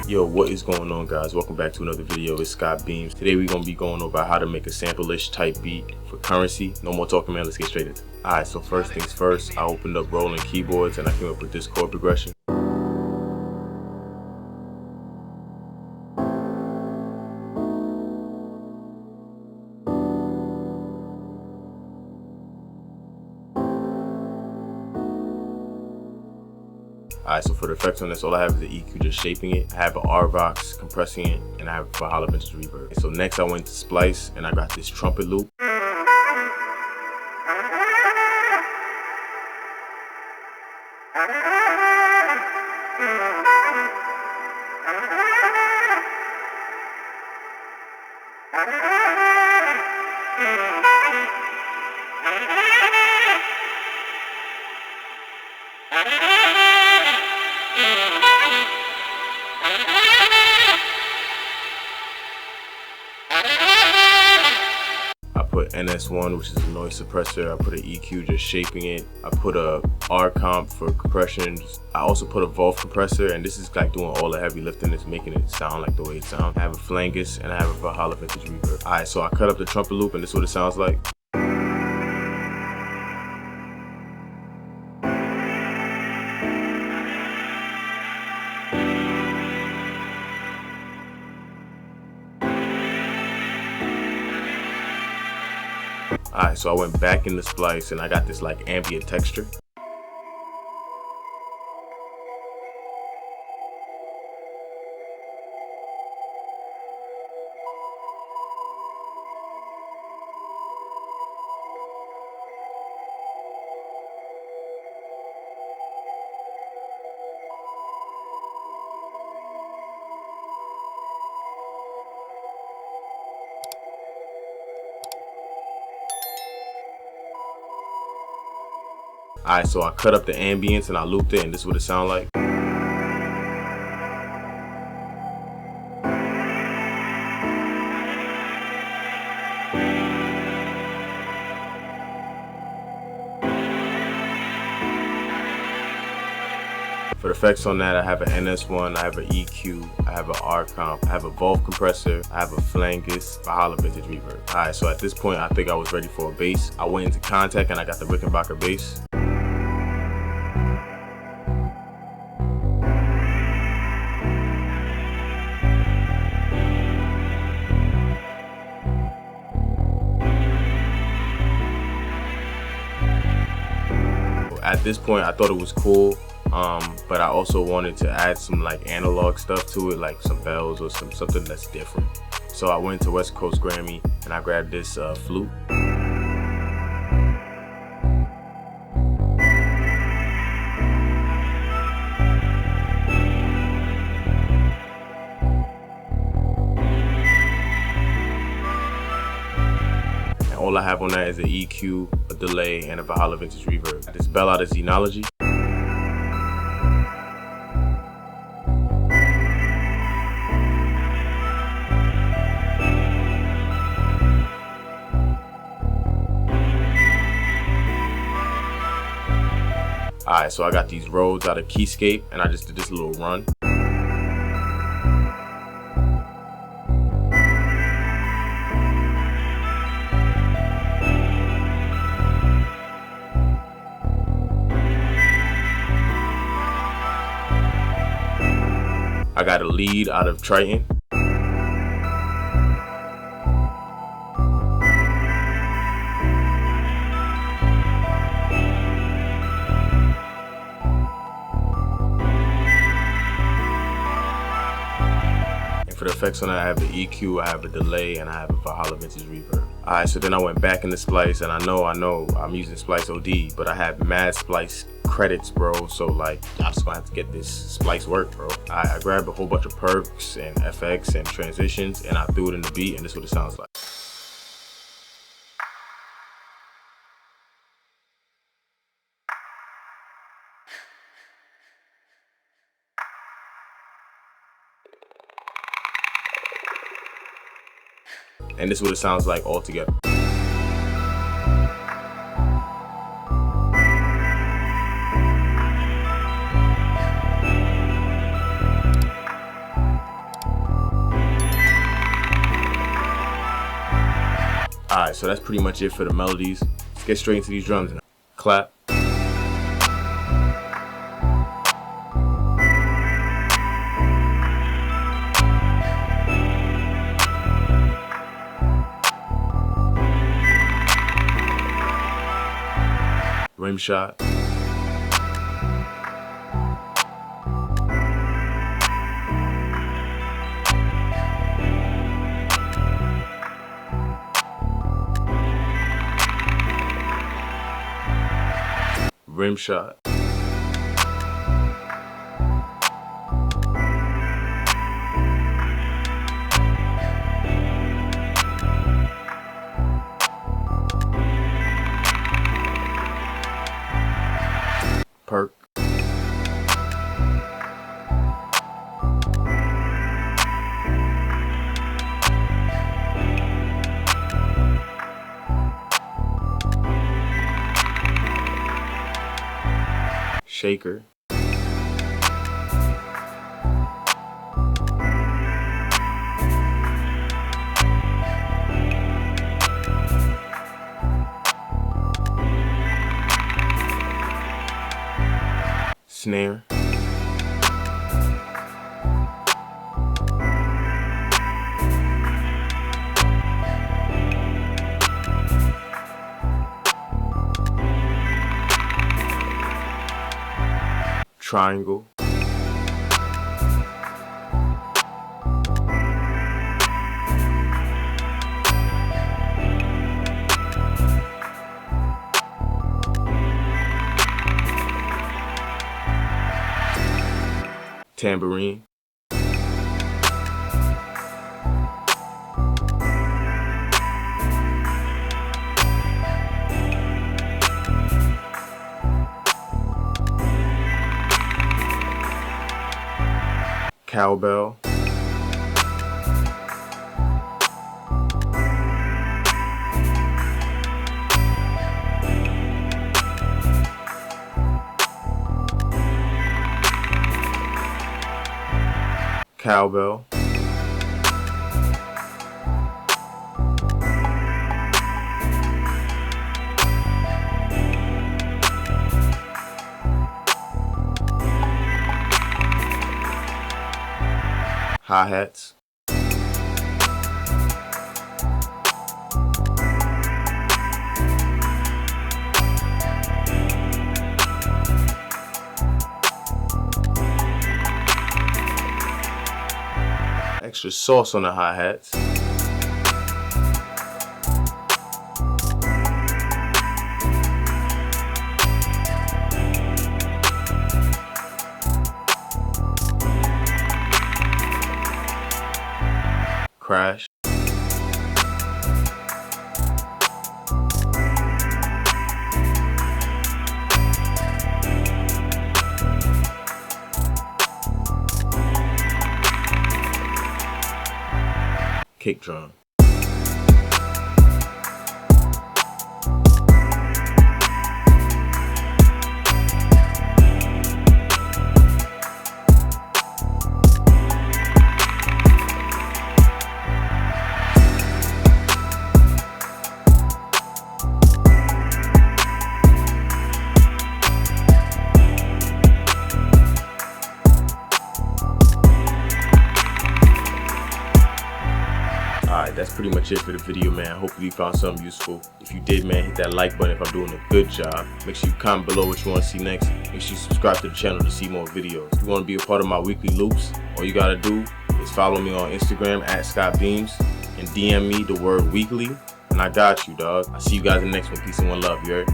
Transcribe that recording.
Yo, what is going on, guys? Welcome back to another video. It's Scott Beams. Today we're gonna be going over how to make a sample-ish type beat for Currency. No more talking, man. Let's get straight into it. Alright, so first things first, I opened up Rolling Keyboards and I came up with this chord progression. Alright, so for the effects on this, all I have is the EQ just shaping it. I have an RVox compressing it, and I have a Valhalla Vintage reverb. So next I went to Splice, and I got this trumpet loop. I put NS1, which is a noise suppressor. I put an EQ just shaping it. I put a R comp for compression. I also put a Volf compressor, and this is like doing all the heavy lifting. It's making it sound like the way it sounds. I have a Flangus and I have a Valhalla Vintage reverb. Alright, so I cut up the trumpet loop, and this is what it sounds like. Alright, so I went back in the Splice and I got this like ambient texture. Alright, so I cut up the ambience and I looped it, and this is what it sounds like. For the effects on that, I have an NS1, I have an EQ, I have an R comp, I have a Volf compressor, I have a Flangus, Valhalla Vintage reverb. Alright, so at this point, I think I was ready for a bass. I went into Contact and I got the Rickenbacker bass. At this point, I thought it was cool, but I also wanted to add some like analog stuff to it, like some bells or something that's different. So I went to West Coast Grammy and I grabbed this flute. All I have on that is an EQ, a delay, and a Valhalla Vintage reverb. This bell out of Xenology. Alright, so I got these Rhodes out of Keyscape, and I just did this little run. I got a lead out of Triton. And for the effects on that, I have the EQ, I have a delay, and I have a Valhalla Vintage reverb. Alright, so then I went back in the Splice, and I know I'm using Splice OD, but I have mad Splice credits, bro, so like I'm just gonna have to get this Splice work, bro. I grabbed a whole bunch of perks and FX and transitions, and I threw it in the beat, and this is what it sounds like. And this is what it sounds like all together. Alright, so that's pretty much it for the melodies. Let's get straight into these drums now. Clap. Rim shot. Rim shot. Perk. Shaker. Snare. Triangle. Tambourine. Cowbell. Cowbell. Hi-hats. Extra sauce on the hi-hats. Crash. Kick drum. Alright, that's pretty much it for the video, man. Hopefully you found something useful. If you did, man, hit that like button if I'm doing a good job. Make sure you comment below what you want to see next. Make sure you subscribe to the channel to see more videos. If you want to be a part of my weekly loops, all you gotta do is follow me on Instagram @ScottBeams and DM me the word weekly, and I got you, dog. I'll see you guys in the next one. Peace and one love, you heard?